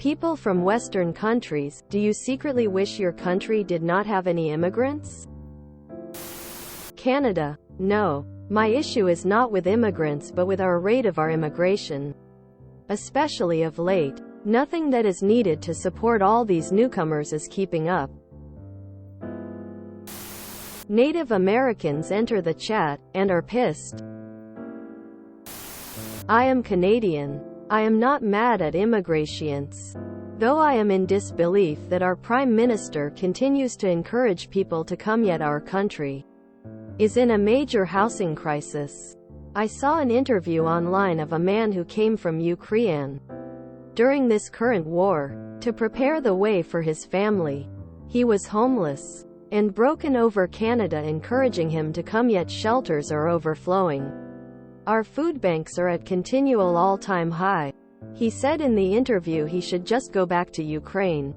People from Western countries, do you secretly wish your country did not have any immigrants? Canada. No. My issue is not with immigrants but with our rate of our immigration. Especially of late. Nothing that is needed to support all these newcomers is keeping up. Native Americans enter the chat, and are pissed. I am Canadian. I am not mad at immigrants. Though I am in disbelief that our Prime Minister continues to encourage people to come, yet our country is in a major housing crisis. I saw an interview online of a man who came from Ukraine during this current war to prepare the way for his family. He was homeless and broken over Canada encouraging him to come, yet shelters are overflowing. Our food banks are at continual all-time high. He said in the interview he should just go back to Ukraine.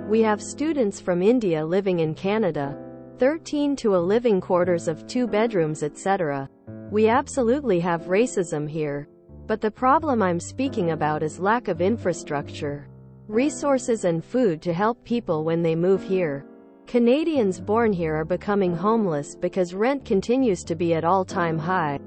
We have students from India living in Canada, 13 to a living quarters of 2 bedrooms, etc. We absolutely have racism here. But the problem I'm speaking about is lack of infrastructure, resources and food to help people when they move here. Canadians born here are becoming homeless because rent continues to be at all-time high.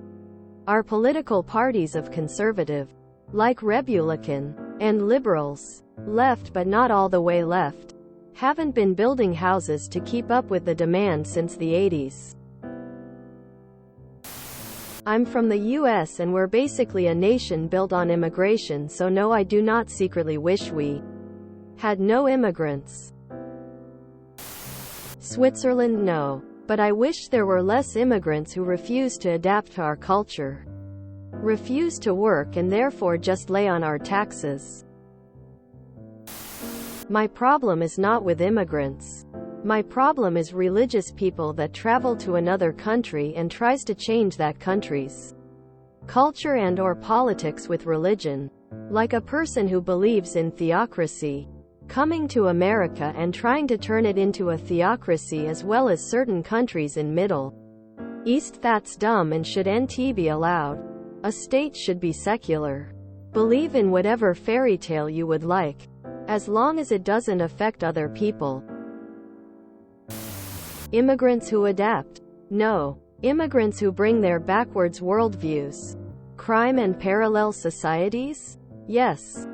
Our political parties of conservative, like Republican, and Liberals, left but not all the way left, haven't been building houses to keep up with the demand since the 80s. I'm from the US and we're basically a nation built on immigration, so no, I do not secretly wish we had no immigrants. Switzerland. No. But I wish there were less immigrants who refuse to adapt to our culture, refuse to work and therefore just lay on our taxes. My problem is not with immigrants. My problem is religious people that travel to another country and tries to change that country's culture and or politics with religion. Like a person who believes in theocracy, coming to America and trying to turn it into a theocracy, as well as certain countries in Middle East. That's dumb and should not be allowed. A state should be secular. Believe in whatever fairy tale you would like, as long as it doesn't affect other people. Immigrants who adapt. No. Immigrants who bring their backwards worldviews. Crime and parallel societies? Yes.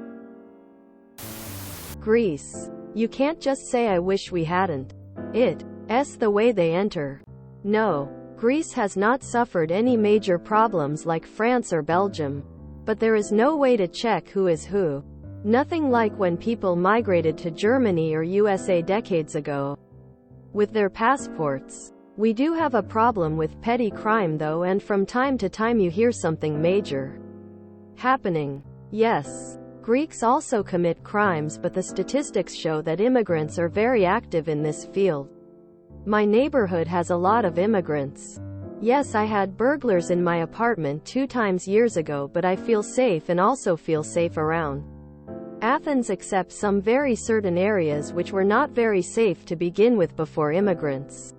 Greece. You can't just say I wish we hadn't. It's the way they enter. No. Greece has not suffered any major problems like France or Belgium. But there is no way to check who is who. Nothing like when people migrated to Germany or USA decades ago with their passports. We do have a problem with petty crime though, and from time to time you hear something major happening. Yes. Greeks also commit crimes, but the statistics show that immigrants are very active in this field. My neighborhood has a lot of immigrants. Yes, I had burglars in my apartment 2 times years ago, but I feel safe and also feel safe around Athens, except some very certain areas which were not very safe to begin with before immigrants.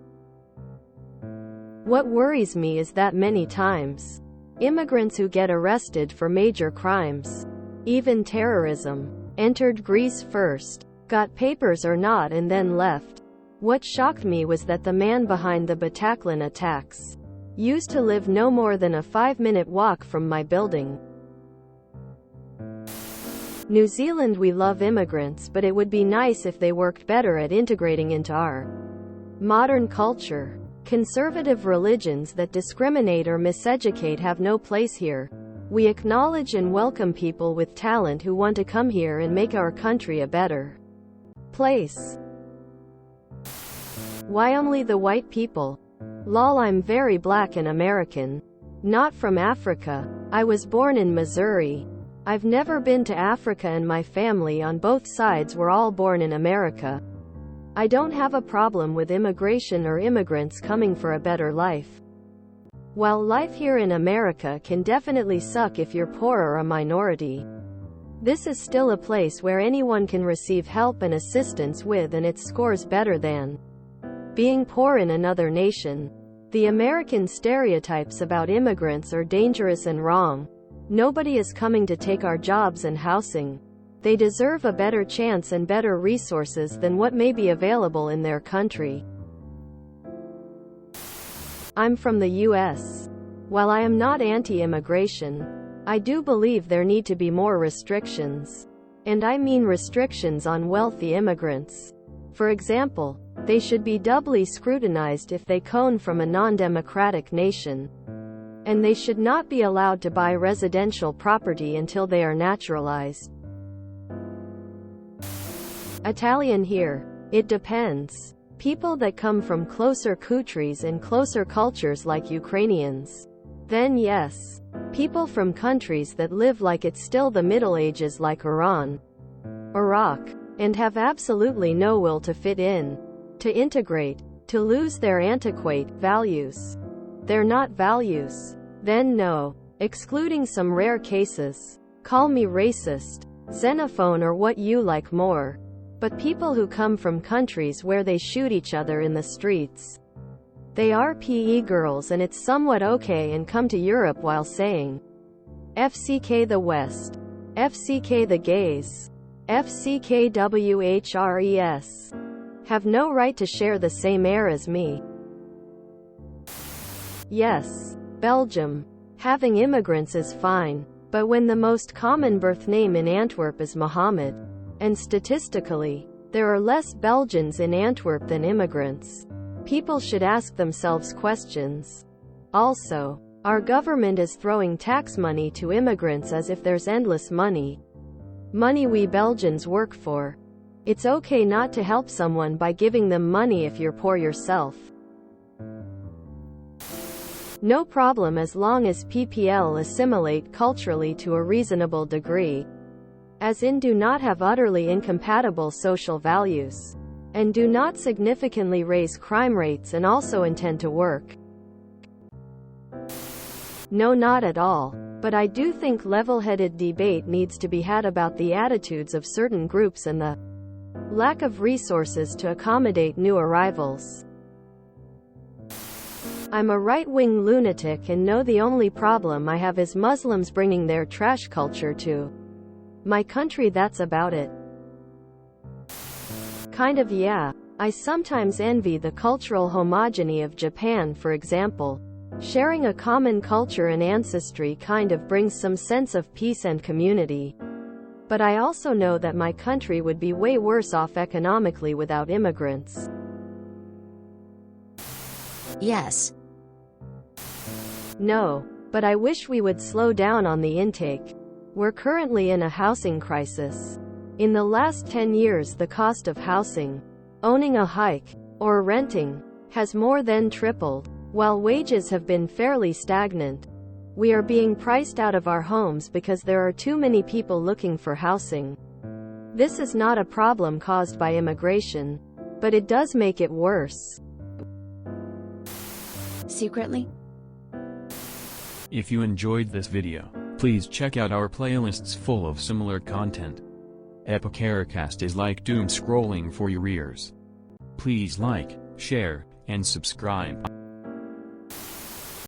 What worries me is that many times, immigrants who get arrested for major crimes, even terrorism, entered Greece first, got papers or not, and then left. What shocked me was that the man behind the Bataclan attacks used to live no more than a 5-minute walk from my building. New Zealand. We love immigrants, but it would be nice if they worked better at integrating into our modern culture. Conservative religions that discriminate or miseducate have no place here. We acknowledge and welcome people with talent who want to come here and make our country a better place. Why only the white people? Lol, I'm very black and American. Not from Africa. I was born in Missouri. I've never been to Africa and my family on both sides were all born in America. I don't have a problem with immigration or immigrants coming for a better life. While life here in America can definitely suck if you're poor or a minority, this is still a place where anyone can receive help and assistance with, and it scores better than being poor in another nation. The American stereotypes about immigrants are dangerous and wrong. Nobody is coming to take our jobs and housing. They deserve a better chance and better resources than what may be available in their country. I'm from the US. While I am not anti-immigration, I do believe there need to be more restrictions. And I mean restrictions on wealthy immigrants. For example, they should be doubly scrutinized if they come from a non-democratic nation. And they should not be allowed to buy residential property until they are naturalized. Italian here. It depends. People that come from closer countries and closer cultures like Ukrainians. Then yes. People from countries that live like it's still the Middle Ages like Iran, Iraq, and have absolutely no will to fit in, to integrate, to lose their antiquate values. They're not values. Then no. Excluding some rare cases. Call me racist, xenophobe or what you like more. But people who come from countries where they shoot each other in the streets. They are PE girls and it's somewhat okay and come to Europe while saying FCK the West, FCK the gays, FCKWHRES, have no right to share the same air as me. Yes, Belgium. Having immigrants is fine, but when the most common birth name in Antwerp is Mohammed, and statistically, there are less Belgians in Antwerp than immigrants, people should ask themselves questions. Also, our government is throwing tax money to immigrants as if there's endless money. Money we Belgians work for. It's okay not to help someone by giving them money if you're poor yourself. No problem as long as PPL assimilate culturally to a reasonable degree. As in do not have utterly incompatible social values. And do not significantly raise crime rates and also intend to work. No, not at all. But I do think level-headed debate needs to be had about the attitudes of certain groups and the lack of resources to accommodate new arrivals. I'm a right-wing lunatic and know the only problem I have is Muslims bringing their trash culture to my country. That's about it. Kind of yeah. I sometimes envy the cultural homogeny of Japan, for example. Sharing a common culture and ancestry kind of brings some sense of peace and community. But I also know that my country would be way worse off economically without immigrants. Yes. No. But I wish we would slow down on the intake. We're currently in a housing crisis. In the last 10 years the cost of housing, owning a hike, or renting, has more than tripled, while wages have been fairly stagnant. We are being priced out of our homes because there are too many people looking for housing. This is not a problem caused by immigration, but it does make it worse. Secretly? If you enjoyed this video, please check out our playlists full of similar content. TooAfraidToAsk is like doom scrolling for your ears. Please like, share, and subscribe.